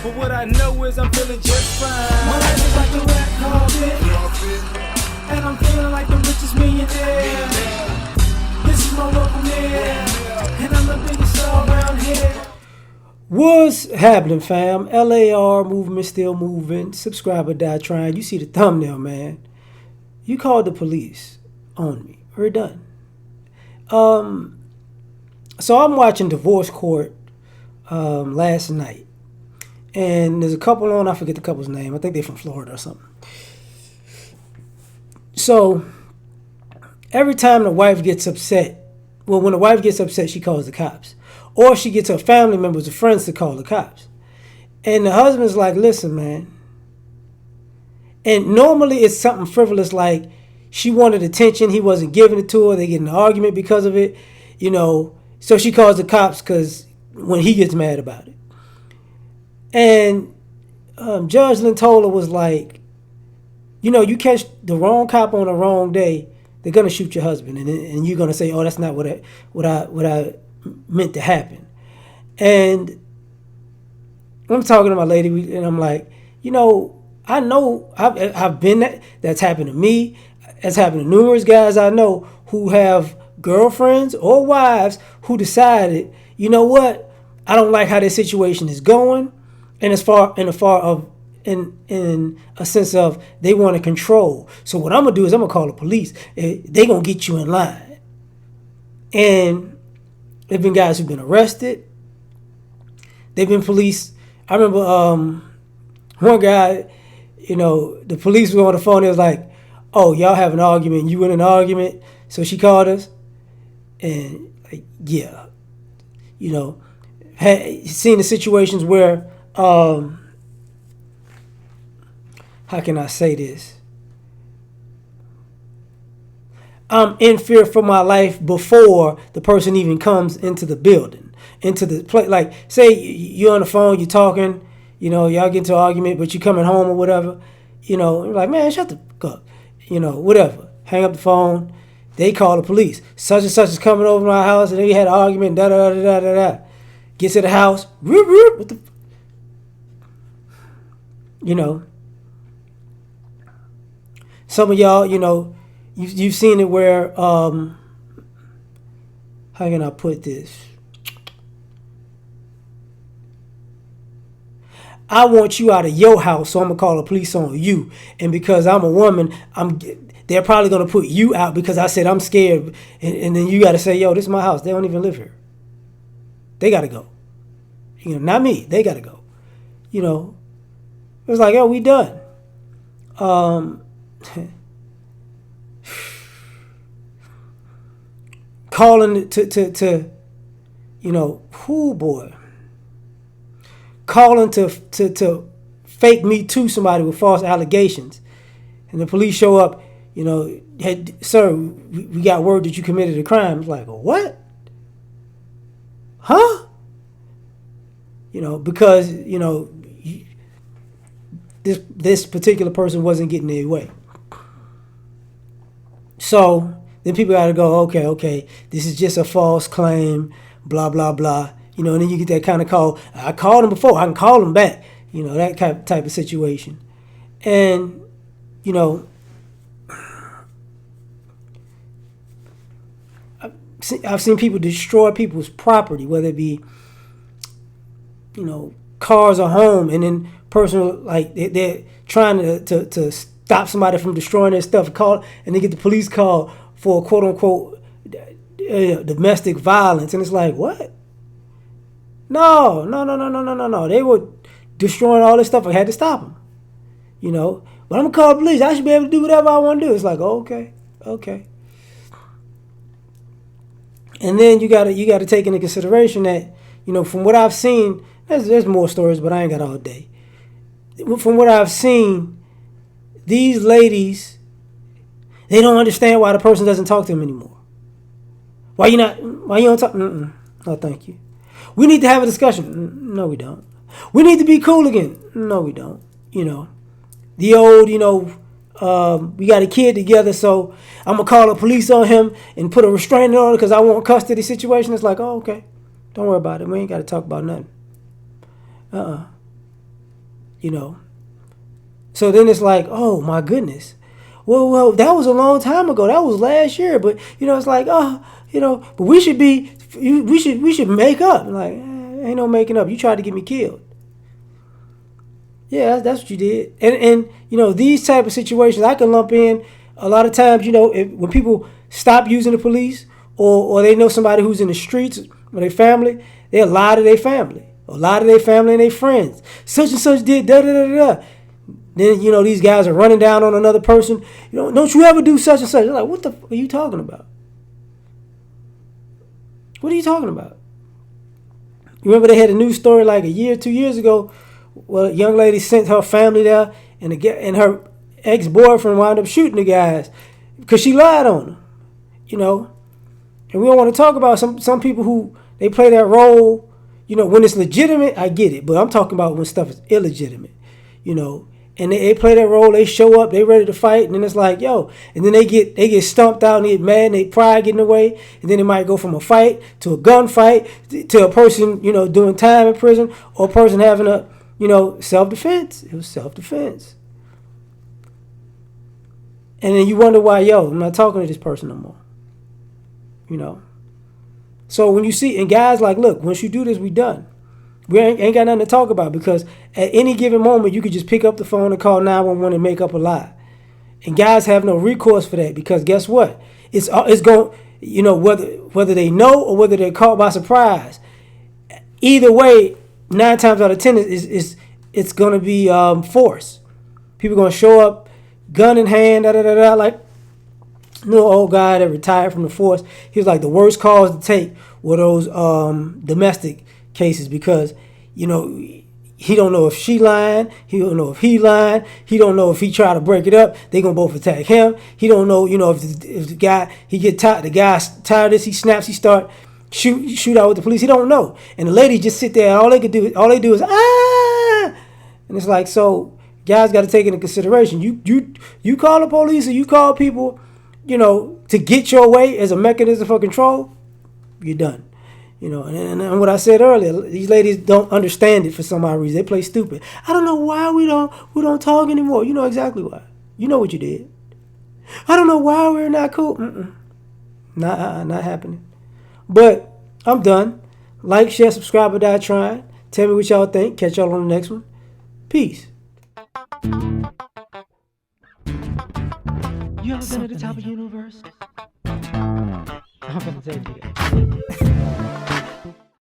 But what I know is I'm feeling just fine. My life is like a red carpet, and I'm feeling like the richest millionaire. This is my local mayor, and I'm the biggest star around here. What's happening, fam? L.A.R. movement still moving. Subscribe or die trying. You see the thumbnail, man. You called the police on me. We're done. So I'm watching Divorce Court last night. And there's a couple on, I forget the couple's name. I think they're from Florida or something. So every time the wife gets upset, well, when the wife gets upset, she calls the cops. Or she gets her family members or friends to call the cops. And the husband's like, listen, man. And normally it's something frivolous like she wanted attention, he wasn't giving it to her, they get in an argument because of it, you know. So she calls the cops because when he gets mad about it. And Judge Lentola was like, you know, you catch the wrong cop on the wrong day, they're gonna shoot your husband, and you're gonna say, oh, that's not what I meant to happen. And I'm talking to my lady, and I'm like, you know I've been that. That's happened to me. It's happened to numerous guys I know who have girlfriends or wives who decided, you know what, I don't like how this situation is going, and in a sense of they want to control. So what I'm gonna do is I'm gonna call the police. They gonna get you in line. And there've been guys who've been arrested. They've been police. I remember one guy, you know, the police were on the phone. It was like, oh, y'all have an argument. You in an argument. So she called us. And like, yeah, you know, had seen the situations where, how can I say this? I'm in fear for my life before the person even comes into the building, into the place. Like, say you're on the phone, you're talking, you know, y'all get into an argument, but you're coming home or whatever, you know, you're like, man, shut the fuck up, you know, whatever. Hang up the phone. They call the police. Such and such is coming over my house, and they had an argument, da da da da da da. Gets to the house, whoop, whoop, what the, you know. Some of y'all, you know, you've seen it where, how can I put this? I want you out of your house, so I'm gonna call the police on you. And because I'm a woman, they're probably gonna put you out because I said I'm scared. And then you gotta say, yo, this is my house. They don't even live here. They gotta go. You know, not me. They gotta go. You know, it was like, yo, we done. Calling to you know, whoo boy. Calling to fake me to somebody with false allegations. And the police show up, you know, sir, we got word that you committed a crime. It's like, what? Huh? You know, because, you know, this particular person wasn't getting their way. So then people got to go, okay, this is just a false claim, blah, blah, blah. You know, and then you get that kind of call. I called him before. I can call him back. You know, that type of situation. And, you know, I've seen people destroy people's property, whether it be, you know, cars or home, and then personal, like they're trying to stop somebody from destroying their stuff, and they get the police call for quote unquote domestic violence, and it's like, what? No. They were destroying all this stuff. I had to stop them, you know. But I'm gonna call the police. I should be able to do whatever I want to do. It's like, okay. And then you gotta take into consideration that, you know, from what I've seen, there's more stories, but I ain't got all day. From what I've seen, these ladies, they don't understand why the person doesn't talk to them anymore. Why you don't talk? No, thank you. We need to have a discussion. No, we don't. We need to be cool again. No, we don't. You know, the old, you know, we got a kid together, so I'm gonna call the police on him and put a restraining order because I want custody situation. It's like, oh, okay, don't worry about it. We ain't got to talk about nothing. you know. So then it's like, oh my goodness. Well, that was a long time ago. That was last year. But it's like, oh, but we should make up. Like, ain't no making up. You tried to get me killed. Yeah, that's what you did. And these type of situations I can lump in a lot of times. When people stop using the police, or they know somebody who's in the streets or their family, they'll lie to their family, or lie to their family and their friends. Such and such did da da da da. Then these guys are running down on another person. Don't you ever do such and such? They're like, what the fuck are you talking about? What are you talking about? You remember they had a news story like a year, 2 years ago. Well, a young lady sent her family there, and her ex-boyfriend wound up shooting the guys because she lied on them. And we don't want to talk about some people who they play that role. When it's legitimate, I get it, but I'm talking about when stuff is illegitimate. And they play that role. They show up, they ready to fight, and then it's like, yo, and then they get stumped out and they get mad and they pride getting away, and then it might go from a fight to a gunfight to a person doing time in prison, or a person having a self-defense. It was self-defense. And then you wonder why, I'm not talking to this person no more. So when you see, and guys like, look, once you do this, we done. We ain't got nothing to talk about, because at any given moment, you could just pick up the phone and call 911 and make up a lie. And guys have no recourse for that, because guess what? It's going, whether they know or whether they're caught by surprise. Either way, 9 times out of 10 it's going to be force. People going to show up, gun in hand, like old guy that retired from the force. He was like, the worst calls to take were those domestic cases, because he don't know if she lying, he don't know if he lying, he don't know if he try to break it up, they gonna both attack him. He don't know, if the guy, he get tired, the guy's tired of this, he snaps, he start shoot out with the police. He don't know, and the lady just sit there, and all they do is and it's like, so guys got to take into consideration. You call the police, or you call people, to get your way as a mechanism for control, you're done. And what I said earlier, these ladies don't understand it for some odd reason. They play stupid. I don't know why we don't talk anymore. You know exactly why. You know what you did. I don't know why we're not cool. Not happening. But I'm done. Like, share, subscribe, or die trying. Tell me what y'all think. Catch y'all on the next one. Peace. You ever been at the top of the universe? I'm gonna tell you that.